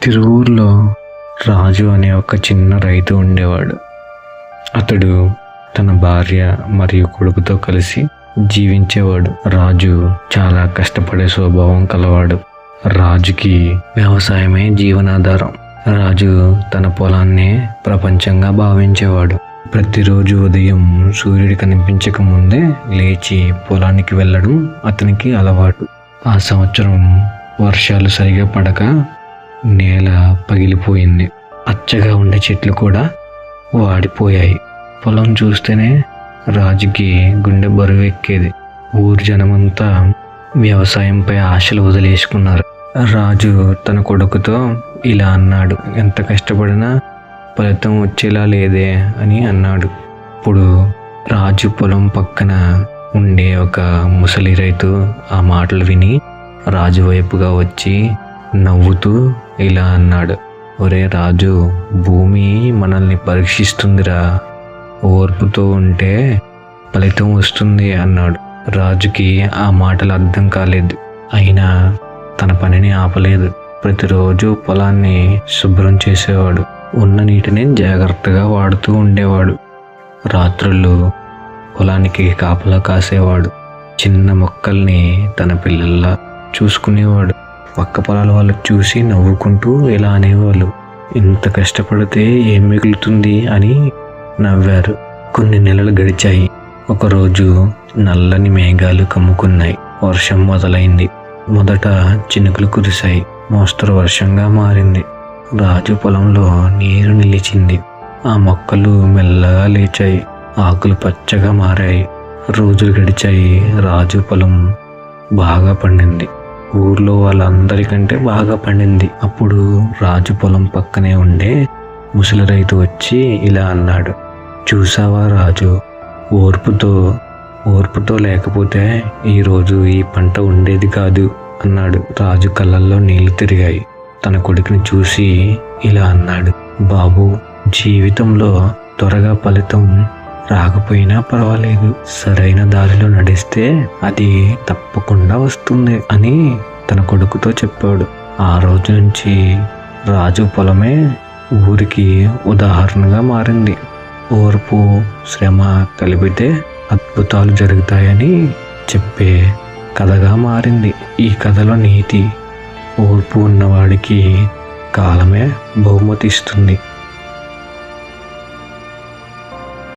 తిరువూరులో రాజు అనే ఒక చిన్న రైతు ఉండేవాడు. అతడు తన భార్య మరియు కొడుకుతో కలిసి జీవించేవాడు. రాజు చాలా కష్టపడే స్వభావం కలవాడు. రాజుకి వ్యవసాయమే జీవనాధారం. రాజు తన పొలాన్నే ప్రపంచంగా భావించేవాడు. ప్రతిరోజు ఉదయం సూర్యుడు కనిపించక ముందే లేచి పొలానికి వెళ్ళడం అతనికి అలవాటు. ఆ సంవత్సరం వర్షాలు సరిగా పడక నేల పగిలిపోయింది. పచ్చగా ఉండే చెట్లు కూడా వాడిపోయాయి. పొలం చూస్తేనే రాజుకి గుండె బరువు ఎక్కేది. ఊరు జనమంతా వ్యవసాయంపై ఆశలు వదిలేసుకున్నారు. రాజు తన కొడుకుతో ఇలా అన్నాడు, ఎంత కష్టపడినా ఫలితం వచ్చేలా లేదే అని అన్నాడు. ఇప్పుడు రాజు పొలం పక్కన ఉండే ఒక ముసలి రైతు ఆ మాటలు విని రాజు వైపుగా వచ్చి నవ్వుతూ ఇలా అన్నాడు, ఒరే రాజు, భూమి మనల్ని పరీక్షిస్తుందిరా, ఓర్పుతో ఉంటే ఫలితం వస్తుంది అన్నాడు. రాజుకి ఆ మాటలు అర్థం కాలేదు. అయినా తన పనిని ఆపలేదు. ప్రతిరోజు పొలాన్ని శుభ్రం చేసేవాడు. ఉన్న నీటిని జాగ్రత్తగా వాడుతూ ఉండేవాడు. రాత్రుళ్ళు పొలానికి కాపలా కాసేవాడు. చిన్న మొక్కల్ని తన పిల్లల్లా చూసుకునేవాడు. పక్క పొలాల వాళ్ళు చూసి నవ్వుకుంటూ ఇలా అనేవాళ్ళు, ఇంత కష్టపడితే ఏం మిగులుతుంది అని నవ్వారు. కొన్ని నెలలు గడిచాయి. ఒకరోజు నల్లని మేఘాలు కమ్ముకున్నాయి. వర్షం మొదలైంది. మొదట చినుకులు కురిశాయి. మోస్తరు వర్షంగా మారింది. రాజు పొలంలో నీరు నిలిచింది. ఆ మొక్కలు మెల్లగా లేచాయి. ఆకులు పచ్చగా మారాయి. రోజులు గడిచాయి. రాజు పొలం బాగా పండింది. ఊర్లో వాళ్ళందరికంటే బాగా పండింది. అప్పుడు రాజు పొలం పక్కనే ఉండే ముసలి రైతు వచ్చి ఇలా అన్నాడు, చూసావా రాజు, ఓర్పుతో లేకపోతే ఈరోజు ఈ పంట ఉండేది కాదు అన్నాడు. రాజు కళ్ళల్లో నీళ్లు తిరిగాయి. తన కొడుకుని చూసి ఇలా అన్నాడు, బాబు, జీవితంలో త్వరగా ఫలితం రాకపోయినా పర్వాలేదు, సరైన దారిలో నడిస్తే అది తప్పకుండా వస్తుంది అని తన కొడుకుతో చెప్పాడు. ఆ రోజు నుంచి రాజు పొలమే ఊరికి ఉదాహరణగా మారింది. ఓర్పు, శ్రమ కలిపితే అద్భుతాలు జరుగుతాయని చెప్పే కథగా మారింది. ఈ కథలో నీతి, ఓర్పు ఉన్నవాడికి కాలమే బహుమతి ఇస్తుంది.